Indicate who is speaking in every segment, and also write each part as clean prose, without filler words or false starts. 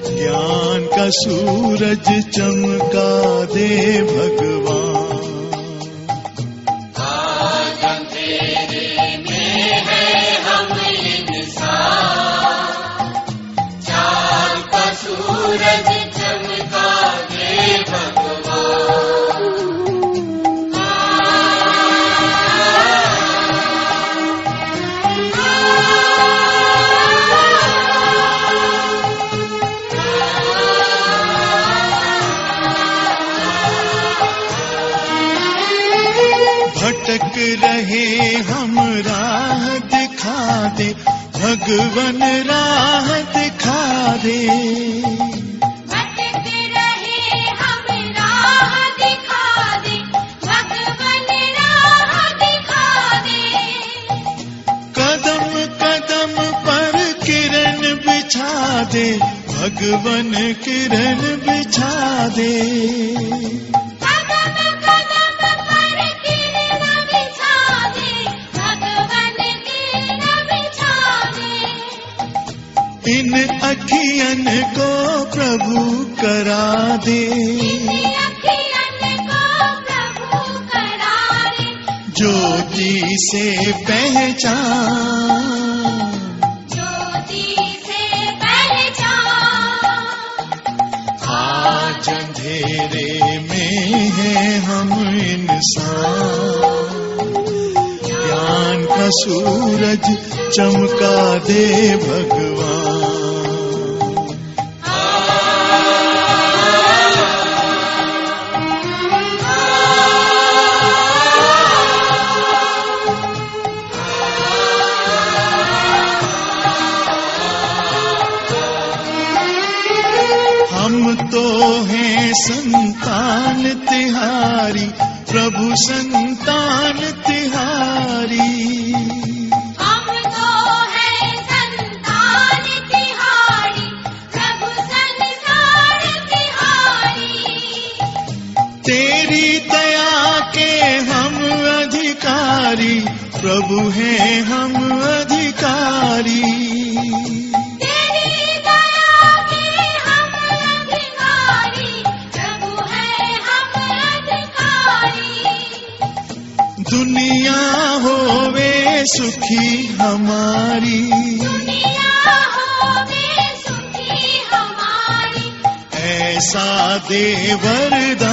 Speaker 1: ज्ञान का सूरज चमका दे भगवान।
Speaker 2: आज अंधेरे में है हम इंसान, चाँद का सूरज चमका दे भगवान।
Speaker 1: भटक रहे हम राह दिखा दे भगवन, राह दिखा दे।
Speaker 2: भटक रहे हम राह दिखा दे भगवन, राह दिखा दे।
Speaker 1: कदम कदम पर किरण बिछा दे भगवन, किरण बिछा दे। इन अखियन को प्रभु करा दे, ज्योति से पहचान, आज अंधेरे में है हम इंसान, ज्ञान का सूरज चमका दे भगवान। हम तो हैं संतान तिहारी, प्रभु संतान तिहारी।
Speaker 2: हम तो हैं संतान तिहारी, प्रभु संतान तिहारी।
Speaker 1: तेरी दया के हम अधिकारी, प्रभु हैं हम अधिकारी। दुनिया होवे सुखी हमारी,
Speaker 2: दुनिया होवे सुखी हमारी।
Speaker 1: ऐसा दे वरदान,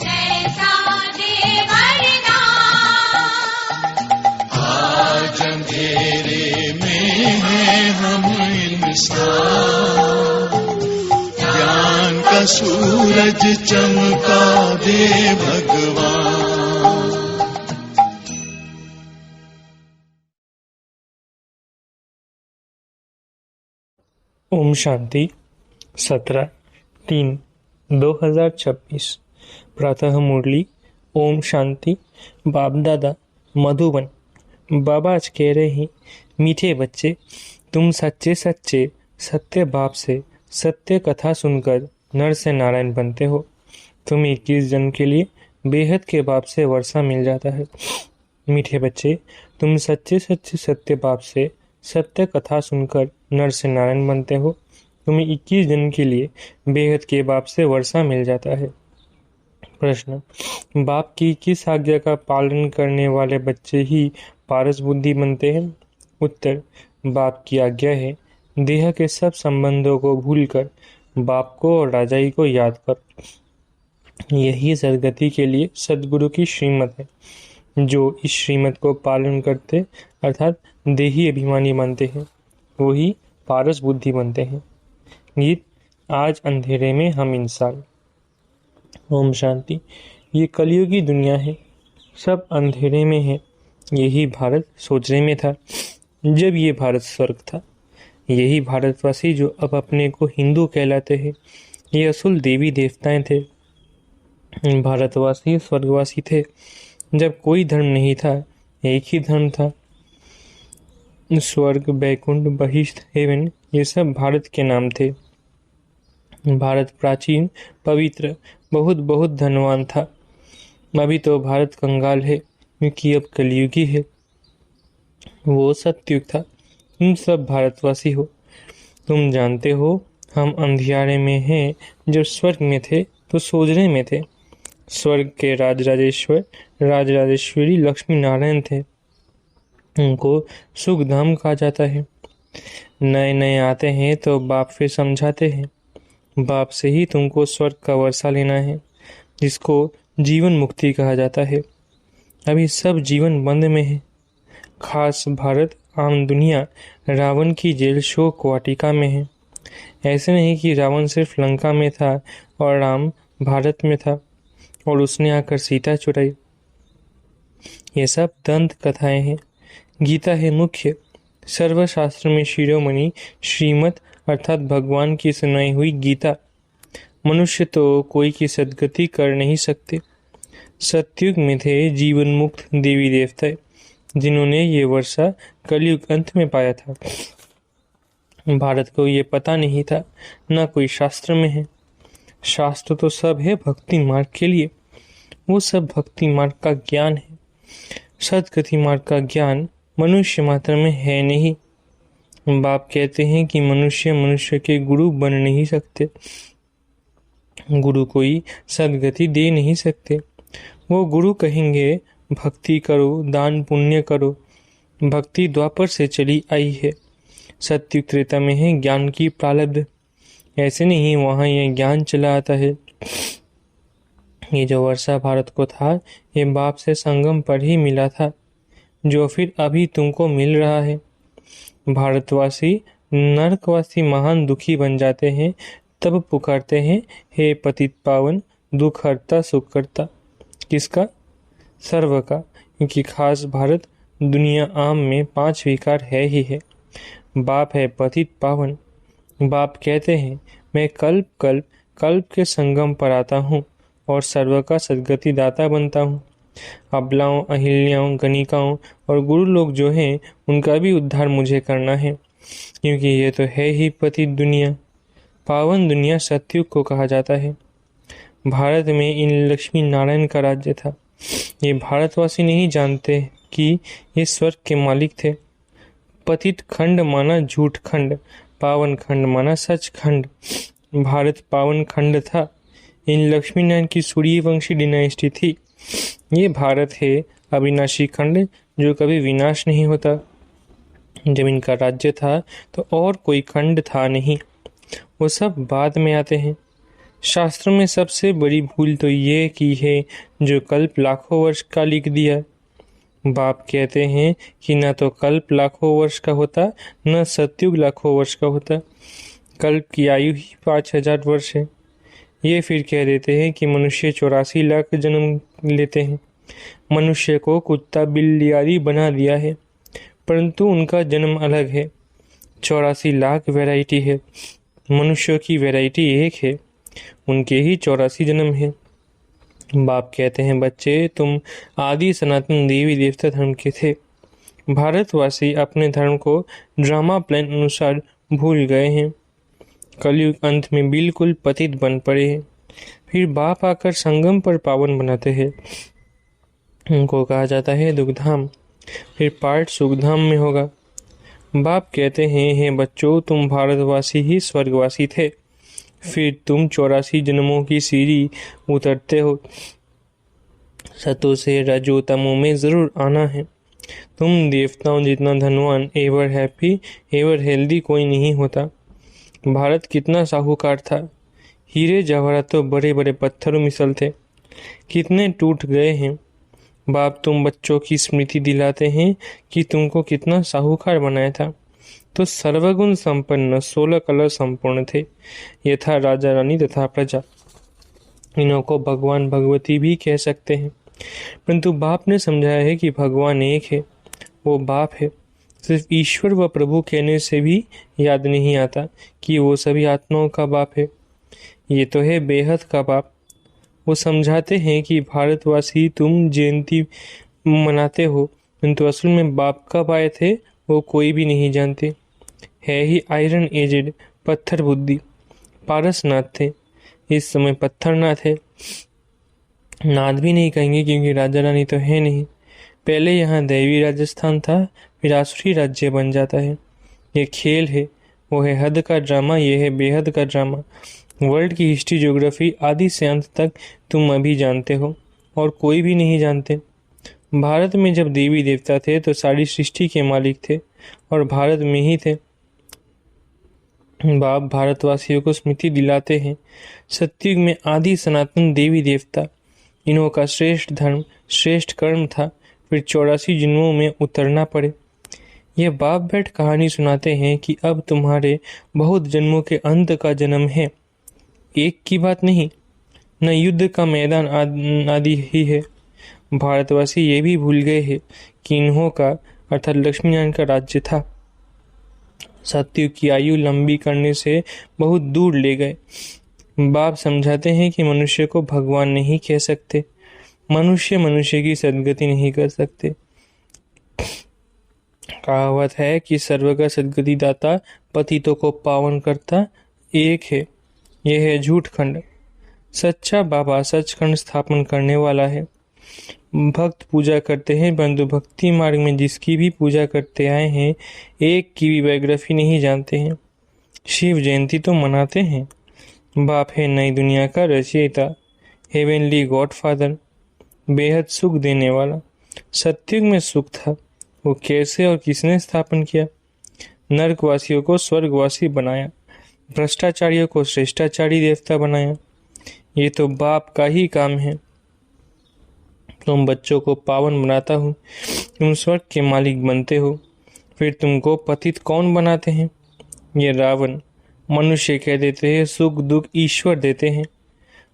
Speaker 2: ऐसा दे वरदान।
Speaker 1: आज अंधेरे में है हम इंसान, ज्ञान का सूरज चमका दे भगवान।
Speaker 3: ओम शांति 17/3/2026 प्रातः मुरली। ओम शांति। बाप दादा मधुबन। बाबा आज कह रहे हैं, मीठे बच्चे, तुम सच्चे सच्चे सत्य बाप से सत्य कथा सुनकर नर से नारायण बनते हो। तुम 21 जन्म के लिए बेहद के बाप से वर्षा मिल जाता है। मीठे बच्चे, तुम सच्चे सच्चे सत्य बाप से सत्य कथा सुनकर नर से नारायण बनते हो। तुम्हें 21 जन्म के लिए बेहद के बाप से वर्षा मिल जाता है। प्रश्न, बाप की किस आज्ञा का पालन करने वाले बच्चे ही पारस बुद्धि बनते हैं? उत्तर, बाप की आज्ञा है, देह के सब संबंधों को भूलकर बाप को और राजाई को याद कर। यही सदगति के लिए सदगुरु की श्रीमत है। जो इस श्रीमत को पालन करते अर्थात देही अभिमानी बनते हैं, वही पारस बुद्धि बनते हैं। गीत, आज अंधेरे में हम इंसान। ओम शांति। ये कलयुगी दुनिया है, सब अंधेरे में है। यही भारत सोचने में था जब ये भारत स्वर्ग था। यही भारतवासी जो अब अपने को हिंदू कहलाते हैं, ये असूल देवी देवताएं थे। भारतवासी स्वर्गवासी थे जब कोई धर्म नहीं था, एक ही धर्म था। स्वर्ग, बैकुंठ, बहिष्ठ, हेवन, ये सब भारत के नाम थे। भारत प्राचीन, पवित्र, बहुत बहुत धनवान था। अभी तो भारत कंगाल है, क्योंकि अब कलयुगी है। वो सत्युग था, तुम सब भारतवासी हो। तुम जानते हो हम अंधियारे में हैं, जब स्वर्ग में थे तो सोजने में थे। स्वर्ग के राजराजेश्वर राजराजेश्वरी लक्ष्मी नारायण थे। उनको सुख धाम कहा जाता है। नए नए आते हैं तो बाप फिर समझाते हैं, बाप से ही तुमको स्वर्ग का वर्षा लेना है, जिसको जीवन मुक्ति कहा जाता है। अभी सब जीवन बंद में है। खास भारत आम दुनिया रावण की जेल शोक वाटिका में है। ऐसे नहीं कि रावण सिर्फ लंका में था और राम भारत में था और उसने आकर सीता चुराई। ये सब दंत कथाएं हैं। गीता है मुख्य। सर्वशास्त्र में शिरोमणि श्रीमत अर्थात भगवान की सुनाई हुई गीता। मनुष्य तो कोई की सदगति कर नहीं सकते। सतयुग में थे जीवन मुक्त देवी देवता, जिन्होंने ये वर्षा कलयुग अंत में पाया था। भारत को ये पता नहीं था, न कोई शास्त्र में है। शास्त्र तो सब है भक्ति मार्ग के लिए। वो सब भक्ति मार्ग का ज्ञान है। सदगति मार्ग का ज्ञान मनुष्य मात्र में है नहीं। बाप कहते हैं कि मनुष्य मनुष्य के गुरु बन नहीं सकते। गुरु कोई सदगति दे नहीं सकते। वो गुरु कहेंगे भक्ति करो, दान पुण्य करो। भक्ति द्वापर से चली आई है। सत्युग त्रेता में है ज्ञान की प्रारब्ध। ऐसे नहीं वहाँ यह ज्ञान चला आता है। ये जो वर्षा भारत को था, ये बाप से संगम पर ही मिला था, जो फिर अभी तुमको मिल रहा है। भारतवासी नरकवासी महान दुखी बन जाते हैं, तब पुकारते हैं, हे पतित पावन दुख हरता सुख करता। किसका? सर्व का, क्योंकि खास भारत दुनिया आम में 5 विकार है ही है। बाप है पतित पावन। बाप कहते हैं, मैं कल्प कल्प कल्प के संगम पर आता हूँ और सर्व का सदगति दाता बनता हूँ। अबलाओं, अहिल्याओं, गणिकाओं और गुरु लोग जो हैं, उनका भी उद्धार मुझे करना है, क्योंकि ये तो है ही पतित दुनिया। पावन दुनिया सतयुग को कहा जाता है। भारत में इन लक्ष्मी नारायण का राज्य था। ये भारतवासी नहीं जानते कि ये स्वर्ग के मालिक थे। पतित खंड माना झूठ खंड, पावन खंड माना सच खंड। भारत पावन खंड था। इन लक्ष्मी नारायण की सूर्यवंशी डिनाइस्टी थी। ये भारत है अविनाशी खंड, जो कभी विनाश नहीं होता। जब इनका राज्य था तो और कोई खंड था नहीं। वो सब बाद में आते हैं। शास्त्र में सबसे बड़ी भूल तो ये की है जो कल्प लाखों वर्ष का लिख दिया। बाप कहते हैं कि न तो कल्प लाखों वर्ष का होता, न सतयुग लाखों वर्ष का होता। कल्प की आयु ही 5000 वर्ष है। ये फिर कह देते हैं कि मनुष्य 84 लाख जन्म लेते हैं। मनुष्य को कुत्ता बिल्ली आदि बना दिया है, परंतु उनका जन्म अलग है। 84 लाख वैरायटी है। मनुष्यों की वैरायटी एक है, उनके ही 84 जन्म है। बाप कहते हैं, बच्चे तुम आदि सनातन देवी देवता धर्म के थे। भारतवासी अपने धर्म को ड्रामा प्लान अनुसार भूल गए हैं। कलयुग अंत में बिल्कुल पतित बन पड़े हैं। फिर बाप आकर संगम पर पावन बनाते हैं। उनको कहा जाता है दुखधाम। फिर पाठ सुखधाम में होगा। बाप कहते हैं, हे बच्चों तुम भारतवासी ही स्वर्गवासी थे। फिर तुम 84 जन्मों की सीढ़ी उतरते हो। सतो से रजो तमो में जरूर आना है। तुम देवताओं जितना धनवान, एवर हैप्पी, एवर हेल्दी कोई नहीं होता। भारत कितना साहूकार था। हीरे जवाहरात तो बड़े बड़े पत्थरों मिसल थे, कितने टूट गए हैं। बाप तुम बच्चों की स्मृति दिलाते हैं कि तुमको कितना साहूकार बनाया था। तो सर्वगुण संपन्न 16 कलर संपूर्ण थे, यथा राजा रानी तथा प्रजा। इन्हों को भगवान भगवती भी कह सकते हैं, परंतु बाप ने समझाया है कि भगवान एक है, वो बाप है। सिर्फ ईश्वर व प्रभु कहने से भी याद नहीं आता कि वो सभी आत्माओं का बाप है। ये तो है बेहद का बाप। वो समझाते हैं कि भारतवासी तुम जयंती मनाते हो, परंतु असल में बाप कब आए थे वो कोई भी नहीं जानते। है ही आयरन एजेड, पत्थर बुद्धि। पारसनाथ थे, इस समय पत्थरनाथ है। नाथ भी नहीं कहेंगे क्योंकि राजा रानी तो है नहीं। पहले यहाँ दैवी राजस्थान था, फिर आसुरी राज्य बन जाता है। ये खेल है, वो है हद का ड्रामा, ये है बेहद का ड्रामा। वर्ल्ड की हिस्ट्री, ज्योग्राफी आदि से अंत तक तुम अभी जानते हो और कोई भी नहीं जानते। भारत में जब देवी देवता थे तो सारी सृष्टि के मालिक थे और भारत में ही थे। बाप भारतवासियों को स्मृति दिलाते हैं, सतयुग में आदि सनातन देवी देवता, इन्हों का श्रेष्ठ धर्म श्रेष्ठ कर्म था, फिर 84 जन्मों में उतरना पड़े। यह बाप बैठ कहानी सुनाते हैं कि अब तुम्हारे बहुत जन्मों के अंत का जन्म है, एक की बात नहीं, न युद्ध का मैदान आदि ही है। भारतवासी ये भी भूल गए हैं कि इन्हों का अर्थात लक्ष्मी नारायण का राज्य था। सतयुग की आयु लंबी करने से बहुत दूर ले गए। बाप समझाते हैं कि मनुष्य को भगवान नहीं कह सकते, मनुष्य मनुष्य की सद्गति नहीं कर सकते। कहावत है कि सर्व का सद्गति दाता, पतितों को पावन करता एक है। यह है झूठ खंड। सच्चा बाबा सचखंड स्थापन करने वाला है। भक्त पूजा करते हैं, परंतु भक्ति मार्ग में जिसकी भी पूजा करते आए हैं, एक की भी बायोग्राफी नहीं जानते हैं। शिव जयंती तो मनाते हैं। बाप है नई दुनिया का रचयिता, हेवनली गॉडफादर, बेहद सुख देने वाला। सतयुग में सुख था, वो कैसे और किसने स्थापन किया? नरकवासियों को स्वर्गवासी बनाया, भ्रष्टाचारियों को श्रेष्ठाचारी देवता बनाया। ये तो बाप का ही काम है। तुम बच्चों को पावन बनाता हूँ, तुम स्वर्ग के मालिक बनते हो, फिर तुमको पतित कौन बनाते हैं? ये रावण। मनुष्य कह देते हैं सुख दुख ईश्वर देते हैं।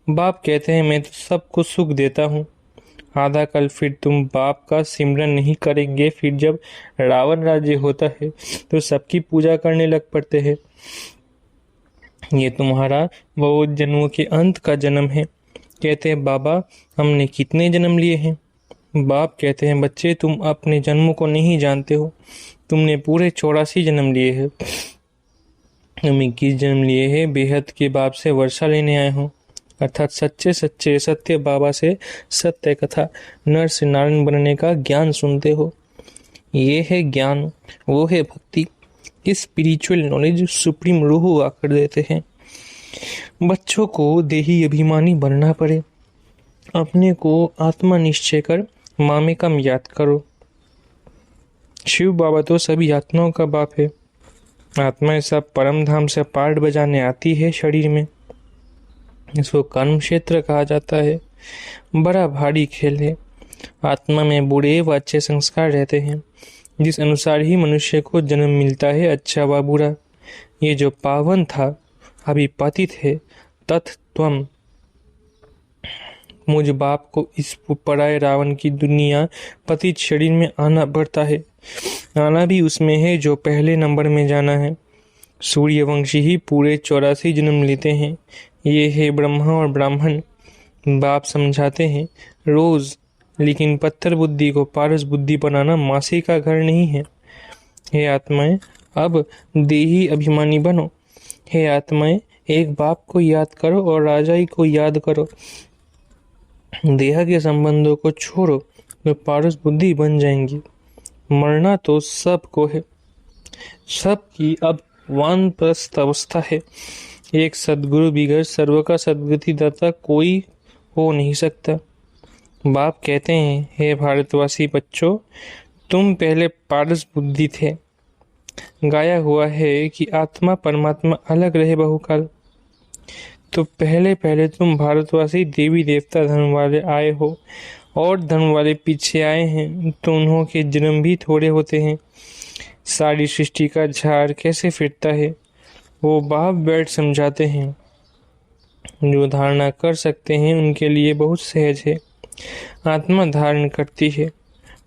Speaker 3: बाप कहते हैं मैं तो सबको सुख देता हूँ। आधा कल फिर तुम बाप का सिमरन नहीं करेंगे, फिर जब रावण राज्य होता है तो सबकी पूजा करने लग पड़ते हैं। ये तुम्हारा बहुत जन्मों के अंत का जन्म है। कहते हैं बाबा हमने कितने जन्म लिए हैं? बाप कहते हैं बच्चे तुम अपने जन्मों को नहीं जानते हो, तुमने पूरे 84 जन्म लिए हैं। तुम 21 जन्म लिए हैं। बेहद के बाप से वर्षा लेने आए हो, अर्थात सच्चे सच्चे सत्य बाबा से सत्य कथा नर से नारायण बनने का ज्ञान सुनते हो। ये है ज्ञान, वो है भक्ति। स्पिरिचुअल नॉलेज सुप्रीम रूह आकर देते हैं। बच्चों को देही अभिमानी बनना पड़े, अपने को आत्मा निश्चय कर मामे कम याद करो। शिव बाबा तो सभी आत्माओं का बाप है। आत्मा ऐसा परम धाम से पार्ट बजाने आती है शरीर में, इसको कर्म क्षेत्र कहा जाता है। बड़ा भारी खेल है। आत्मा में बुरे व अच्छे संस्कार रहते हैं, जिस अनुसार ही मनुष्य को जन्म मिलता है, अच्छा व बुरा। ये जो पावन था अभी पतित है, तत् त्वम। मुझ बाप को इस पराये रावण की दुनिया पतित शरीर में आना पड़ता है। आना भी उसमें है जो पहले नंबर में जाना है। सूर्यवंशी ही पूरे 84 जन्म लेते हैं। ये है ब्रह्मा और ब्राह्मण। बाप समझाते हैं रोज, लेकिन पत्थर बुद्धि को पारस बुद्धि बनाना मासी का घर नहीं है। हे आत्माएं अब देही अभिमानी बनो। हे आत्माएं एक बाप को याद करो और राजाई को याद करो। देह के संबंधों को छोड़ो तो पारस बुद्धि बन जाएंगी। मरना तो सबको है, सबकी अब वानप्रस्थ अवस्था है। एक सद्गुरु बिगड़ सर्व का सद्गति दाता कोई हो नहीं सकता। बाप कहते हैं हे भारतवासी बच्चों, तुम पहले पारस बुद्धि थे। गाया हुआ है कि आत्मा परमात्मा अलग रहे बहुकाल। तो पहले पहले तुम भारतवासी देवी देवता धर्म वाले आए हो और धर्म वाले पीछे आए हैं, तो उन्हों के जन्म भी थोड़े होते हैं। सारी सृष्टि का झाड़ कैसे फिरता है वो बाप बैठ समझाते हैं। जो धारणा कर सकते हैं उनके लिए बहुत सहज है। आत्मा धारण करती है,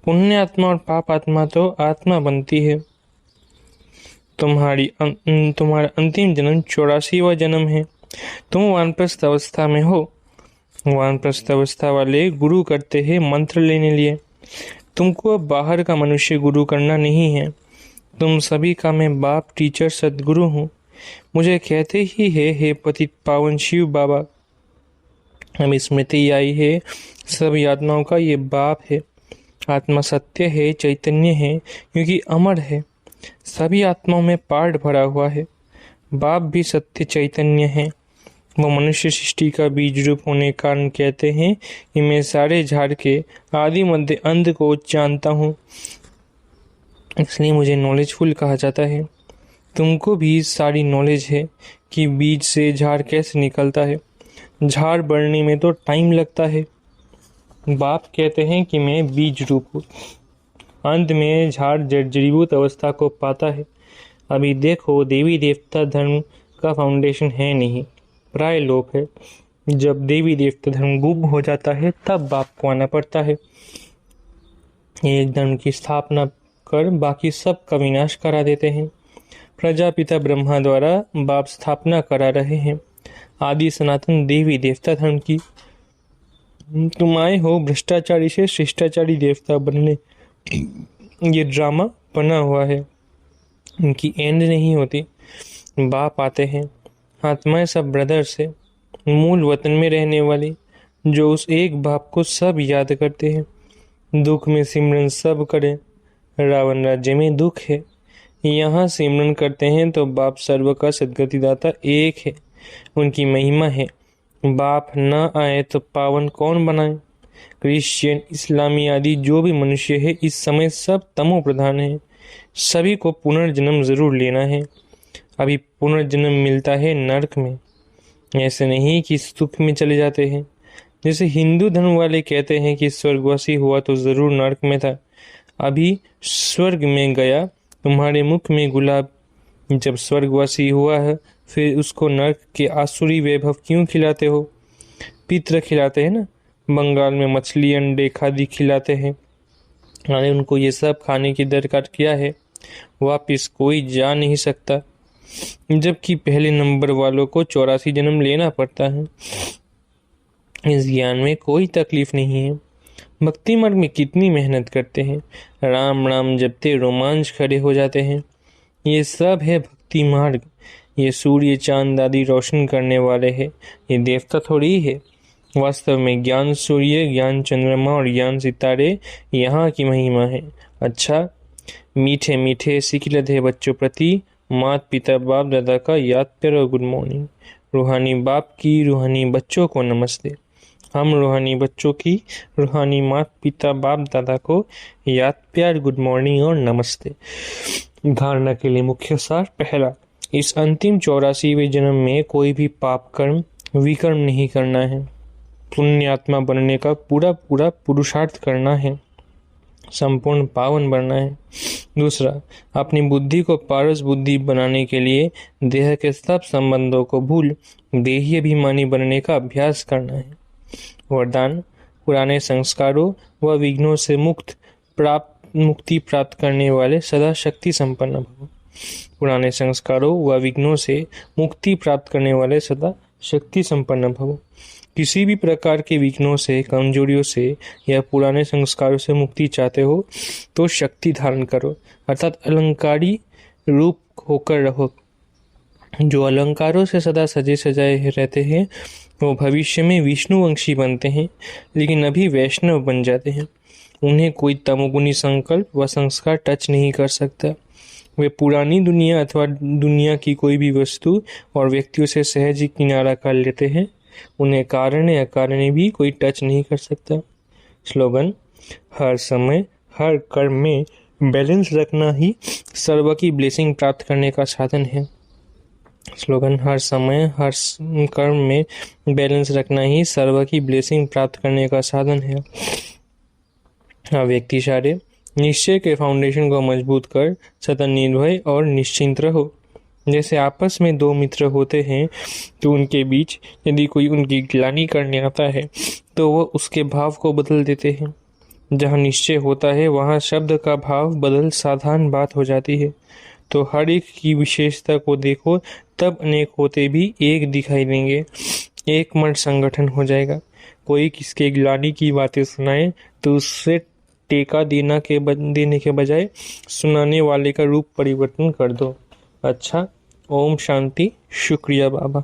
Speaker 3: पुण्य आत्मा और पाप आत्मा तो आत्मा बनती है। तुम्हारा अंतिम जन्म 84वां जन्म है। तुम वानप्रस्थ अवस्था में हो। वानप्रस्थ अवस्था वाले गुरु करते हैं मंत्र लेने लिए। तुमको अब बाहर का मनुष्य गुरु करना नहीं है। तुम सभी का मैं बाप टीचर सदगुरु हूँ। मुझे कहते ही है हे पतित पावन शिव बाबा। हमें स्मृति आई है सभी आत्माओं का ये बाप है। आत्मा सत्य है, चैतन्य है, क्योंकि अमर है। सभी आत्माओं में पाठ भरा हुआ है। बाप भी सत्य चैतन्य है। वो मनुष्य सृष्टि का बीज रूप होने के कारण कहते हैं कि मैं सारे झाड़ के आदि मध्य अंत को जानता हूँ, इसलिए मुझे नॉलेजफुल कहा जाता है। तुमको भी सारी नॉलेज है कि बीज से झाड़ कैसे निकलता है। झाड़ बढ़ने में तो टाइम लगता है। बाप कहते हैं कि मैं बीज रूप हूँ। अंत में झाड़ जड़ीबूत अवस्था को पाता है। अभी देखो, देवी देवता धर्म का फाउंडेशन है नहीं, प्राय लोप है। जब देवी देवता धर्म गुम हो जाता है तब बाप को आना पड़ता है। एक धर्म की स्थापना कर बाकी सब का विनाश करा देते हैं। प्रजापिता ब्रह्मा द्वारा बाप स्थापना करा रहे हैं आदि सनातन देवी देवता धर्म की। तुम आए हो भ्रष्टाचारी से शिष्टाचारी देवता बनने। ये ड्रामा बना हुआ है, इनकी एंड नहीं होती। बाप आते हैं। आत्माएं सब ब्रदर से, मूल वतन में रहने वाली, जो उस एक बाप को सब याद करते हैं। दुख में सिमरन सब करें। रावण राज्य में दुख है, यहाँ सिमरन करते हैं तो बाप सर्व का सद्गतिदाता एक है, उनकी महिमा है। बाप न आए तो पावन कौन बनाए। क्रिश्चियन, इस्लामी आदि जो भी मनुष्य है इस समय सब तमो प्रधान है। सभी को पुनर्जन्म जरूर लेना है। अभी पुनर्जन्म मिलता है नरक में, ऐसे नहीं कि सुख में चले जाते हैं। जैसे हिंदू धर्म वाले कहते हैं कि स्वर्गवासी हुआ तो जरूर नरक में था। अभी स्वर्ग में गया तुम्हारे मुख में गुलाब। जब स्वर्गवासी हुआ है फिर उसको नरक के आसुरी वैभव क्यों खिलाते हो। पितृ खिलाते हैं ना, बंगाल में मछली अंडे खादी खिलाते हैं। अरे उनको ये सब खाने की दरकार क्या है, वापिस कोई जा नहीं सकता। जबकि पहले नंबर वालों को 84 जन्म लेना पड़ता है। इस ज्ञान में कोई तकलीफ नहीं है। भक्ति मार्ग में कितनी मेहनत करते हैं, राम राम जपते रोमांच खड़े हो जाते हैं। ये सब है भक्ति मार्ग। ये सूर्य चांद आदि रोशन करने वाले हैं, ये देवता थोड़ी है। वास्तव में ज्ञान सूर्य, ज्ञान चंद्रमा और ज्ञान सितारे यहाँ की महिमा है। अच्छा, मीठे मीठे सिखिलते बच्चों प्रति माता पिता बाप दादा का याद करो गुड मॉर्निंग। रूहानी बाप की रूहानी बच्चों को नमस्ते। हम रूहानी बच्चों की रूहानी माता पिता बाप दादा को याद प्यार गुड मॉर्निंग और नमस्ते। धारणा के लिए मुख्य सार। पहला, इस अंतिम 84वें जन्म में कोई भी पाप कर्म विकर्म नहीं करना है। पुण्यात्मा बनने का पूरा पूरा पुरुषार्थ करना है, संपूर्ण पावन बनना है। दूसरा, अपनी बुद्धि को पारस बुद्धि बनाने के लिए देह के सब संबंधों को भूल देही अभिमानी बनने का अभ्यास करना है। वरदान, पुराने संस्कारों व विघ्नों से मुक्ति प्राप्त करने वाले सदा शक्ति संपन्न भव। पुराने संस्कारों व विघ्नों से मुक्ति प्राप्त करने वाले सदा शक्ति संपन्न भव। किसी भी प्रकार के विघ्नों से, कमजोरियों से या पुराने संस्कारों से मुक्ति चाहते हो तो शक्ति धारण करो, अर्थात अलंकारी रूप होकर रहो। जो अलंकारों से सदा सजे सजाए रहते हैं वो भविष्य में विष्णुवंशी बनते हैं, लेकिन अभी वैष्णव बन जाते हैं। उन्हें कोई तमोगुनी संकल्प व संस्कार टच नहीं कर सकता। वे पुरानी दुनिया अथवा दुनिया की कोई भी वस्तु और व्यक्तियों से सहज ही किनारा कर लेते हैं। उन्हें कारण या अकारण भी कोई टच नहीं कर सकता। स्लोगन, हर समय हर कर्म में बैलेंस रखना ही सर्व की ब्लेसिंग प्राप्त करने का साधन है। स्लोगन, हर समय हर कर्म में बैलेंस रखना ही सर्व की ब्लेसिंग प्राप्त करने का साधन है। व्यक्ति सारे निश्चय के फाउंडेशन को मजबूत कर सतत निर्भय और निश्चिंत रहो। जैसे आपस में दो मित्र होते हैं तो उनके बीच यदि कोई उनकी ग्लानि करने आता है तो वह उसके भाव को बदल देते हैं। जहाँ निश्चय होता है वहाँ शब्द का भाव बदल साधारण बात हो जाती है। तो हर एक की विशेषता को देखो, तब अनेक होते भी एक दिखाई देंगे। एक मठ संगठन हो जाएगा। कोई किसके ग्लानि की बातें सुनाए तो उससे टेका देने के बजाय सुनाने वाले का रूप परिवर्तन कर दो। अच्छा, ओम शांति। शुक्रिया बाबा।